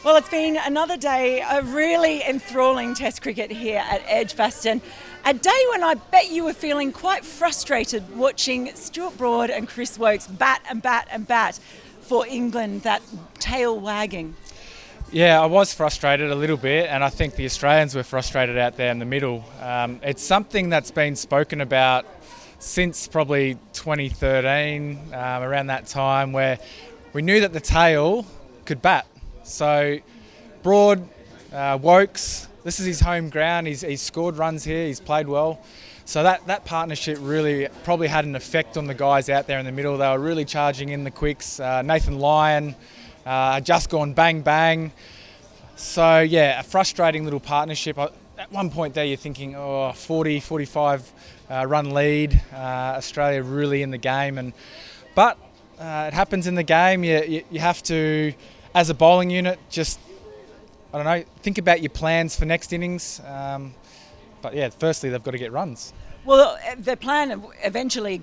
Well, it's been another day of really enthralling Test cricket here at Edgbaston. A day when I bet you were feeling quite frustrated watching Stuart Broad and Chris Woakes bat and bat and bat for England, that tail wagging. Yeah, I was frustrated a little bit, and I think the Australians were frustrated out there in the middle. It's something that's been spoken about since probably 2013, around that time, where we knew that the tail could bat. So Broad, Woakes, this is his home ground. He's scored runs here. He's played well. So that partnership really probably had an effect on the guys out there in the middle. They were really charging in the quicks. Nathan Lyon just gone bang bang. So yeah, a frustrating little partnership. At one point there, you're thinking, 45 run lead. Australia really in the game, but it happens in the game. You have to, as a bowling unit, just, I don't know, think about your plans for next innings. But yeah, firstly, they've got to get runs. Well, the plan eventually,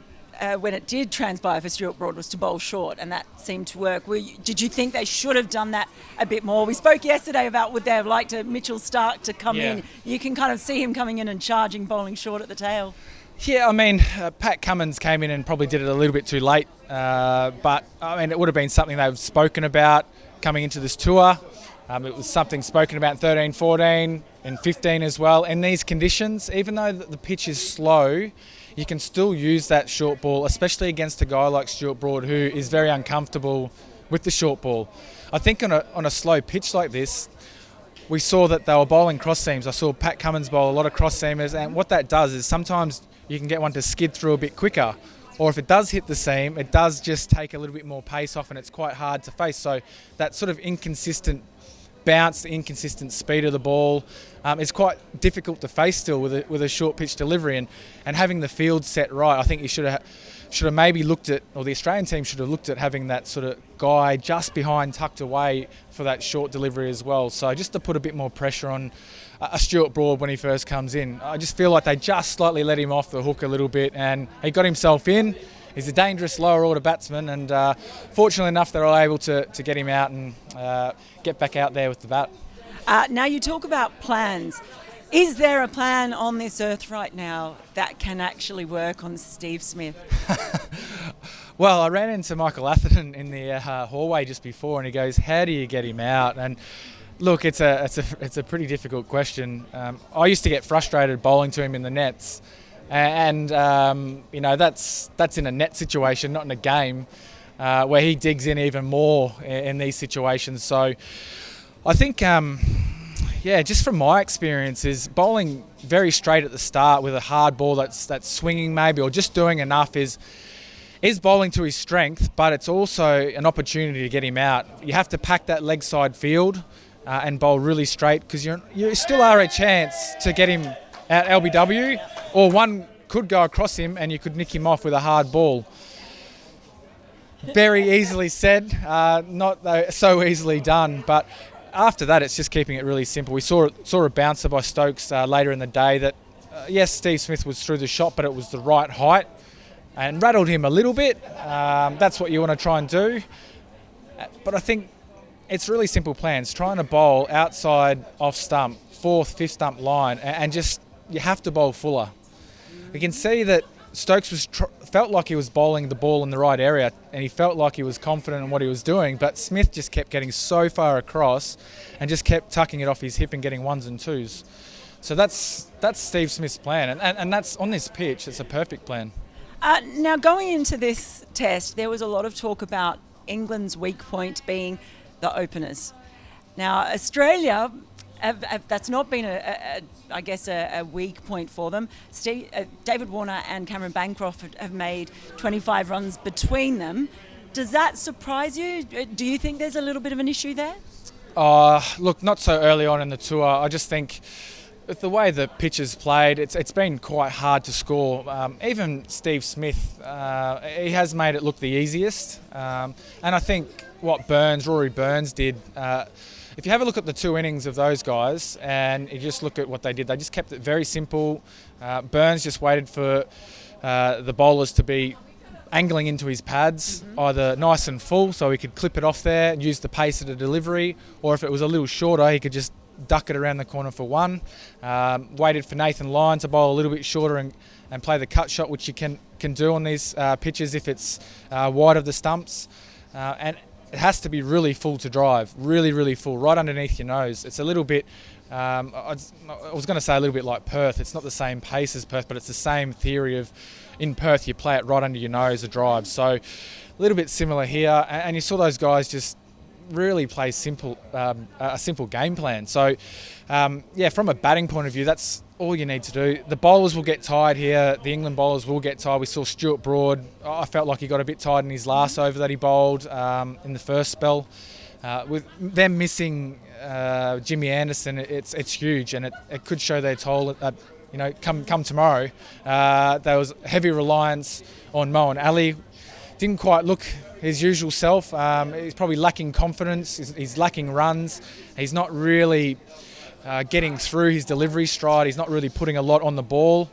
when it did transpire for Stuart Broad, was to bowl short, and that seemed to work. Did you think they should have done that a bit more? We spoke yesterday about would they have liked Mitchell Starc to come in. You can kind of see him coming in and charging, bowling short at the tail. Yeah, I mean, Pat Cummins came in and probably did it a little bit too late. But, I mean, it would have been something they've spoken about coming into this tour. It was something spoken about in 13, 14, and 15 as well. In these conditions, even though the pitch is slow, you can still use that short ball, especially against a guy like Stuart Broad, who is very uncomfortable with the short ball. I think on a slow pitch like this, we saw that they were bowling cross seams. I saw Pat Cummins bowl a lot of cross seamers, and what that does is sometimes you can get one to skid through a bit quicker. Or if it does hit the seam, it does just take a little bit more pace off, and it's quite hard to face. So that sort of inconsistent bounce, the inconsistent speed of the ball, is quite difficult to face still with a short pitch delivery. And having the field set right, I think you should have maybe looked at, or the Australian team should have looked at having that sort of guy just behind, tucked away for that short delivery as well. So just to put a bit more pressure on a Stuart Broad when he first comes in. I just feel like they just slightly let him off the hook a little bit, and he got himself in. He's a dangerous lower order batsman, and fortunately enough they were able to get him out and get back out there with the bat. Now you talk about plans. Is there a plan on this earth right now that can actually work on Steve Smith? Well, I ran into Michael Atherton in the hallway just before, and he goes, "How do you get him out?" And look, it's a pretty difficult question. I used to get frustrated bowling to him in the nets, and you know, that's in a net situation, not in a game, where he digs in even more in these situations. So I think, just from my experience, is bowling very straight at the start with a hard ball that's swinging maybe, or just doing enough is bowling to his strength, but it's also an opportunity to get him out. You have to pack that leg side field and bowl really straight, because you still are a chance to get him out LBW, or one could go across him and you could nick him off with a hard ball. Very easily said, not so easily done, but after that it's just keeping it really simple. We saw a bouncer by Stokes later in the day that, yes, Steve Smith was through the shot, but it was the right height and rattled him a little bit. That's what you want to try and do. But I think it's really simple plans. Trying to bowl outside off stump, fourth, fifth stump line, and just, you have to bowl fuller. You can see that Stokes felt like he was bowling the ball in the right area, and he felt like he was confident in what he was doing, but Smith just kept getting so far across and just kept tucking it off his hip and getting ones and twos. So that's Steve Smith's plan, and that's on this pitch. It's a perfect plan. Now, going into this test, there was a lot of talk about England's weak point being the openers. Now, Australia, that's not been a weak point for them. David Warner and Cameron Bancroft have made 25 runs between them. Does that surprise you? Do you think there's a little bit of an issue there? Look, not so early on in the tour. I just think with the way the pitch is played, it's been quite hard to score. Even Steve Smith, he has made it look the easiest. And I think what Rory Burns did, if you have a look at the two innings of those guys and you just look at what they did, they just kept it very simple. Burns just waited for the bowlers to be angling into his pads, either nice and full so he could clip it off there and use the pace of the delivery, or if it was a little shorter he could just duck it around the corner for one. Waited for Nathan Lyon to bowl a little bit shorter and play the cut shot, which you can do on these pitches if it's wide of the stumps. And it has to be really full to drive, really full, right underneath your nose. It's a little bit, I was going to say a little bit like Perth. It's not the same pace as Perth, but it's the same theory of, in Perth you play it right under your nose, a drive. So a little bit similar here, and you saw those guys just really play a simple game plan. So from a batting point of view, that's all you need to do. The bowlers will get tired here. The England bowlers will get tired. We saw Stuart Broad. I felt like he got a bit tired in his last over that he bowled in the first spell. With them missing Jimmy Anderson, it's huge, and it could show their toll. Come tomorrow. There was heavy reliance on Moeen Ali. Didn't quite look his usual self. He's probably lacking confidence. He's lacking runs. He's not really getting through his delivery stride. He's not really putting a lot on the ball.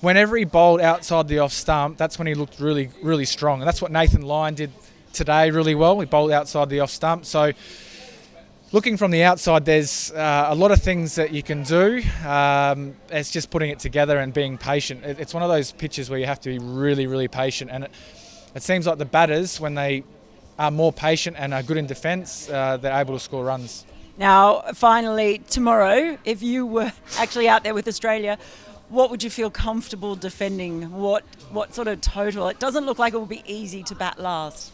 Whenever he bowled outside the off stump, that's when he looked really strong. And that's what Nathan Lyon did today really well. He bowled outside the off stump. So looking from the outside, there's a lot of things that you can do. It's just putting it together and being patient. It's one of those pitches where you have to be really patient. And it seems like the batters, when they are more patient and are good in defence, they're able to score runs. Now, finally, tomorrow, if you were actually out there with Australia, what would you feel comfortable defending? What sort of total? It doesn't look like it will be easy to bat last.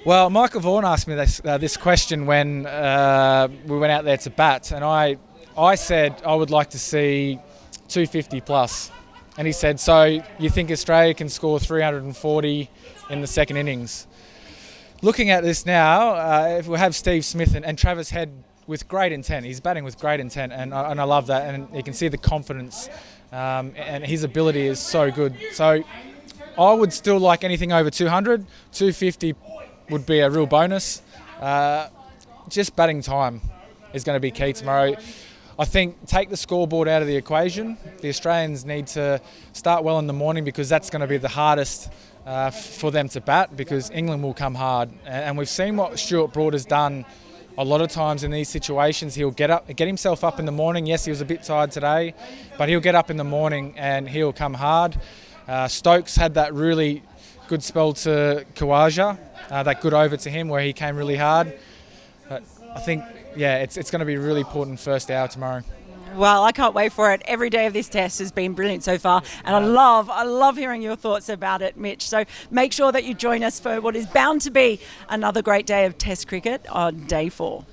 Well, Michael Vaughan asked me this question when we went out there to bat, and I said I would like to see 250 plus. And he said, so you think Australia can score 340 in the second innings? Looking at this now, if we have Steve Smith and Travis Head with great intent, he's batting with great intent, and I love that, and you can see the confidence, and his ability is so good. So I would still like anything over 200, 250 would be a real bonus. Just batting time is going to be key tomorrow. I think take the scoreboard out of the equation. The Australians need to start well in the morning, because that's going to be the hardest for them to bat, because England will come hard. And we've seen what Stuart Broad has done a lot of times in these situations. He'll get himself up in the morning. Yes, he was a bit tired today, but he'll get up in the morning and he'll come hard. Stokes had that really good spell to Khawaja, that good over to him where he came really hard. But I think, it's going to be a really important first hour tomorrow. Well, I can't wait for it. Every day of this test has been brilliant so far, and I love hearing your thoughts about it, Mitch. So make sure that you join us for what is bound to be another great day of Test cricket on day 4.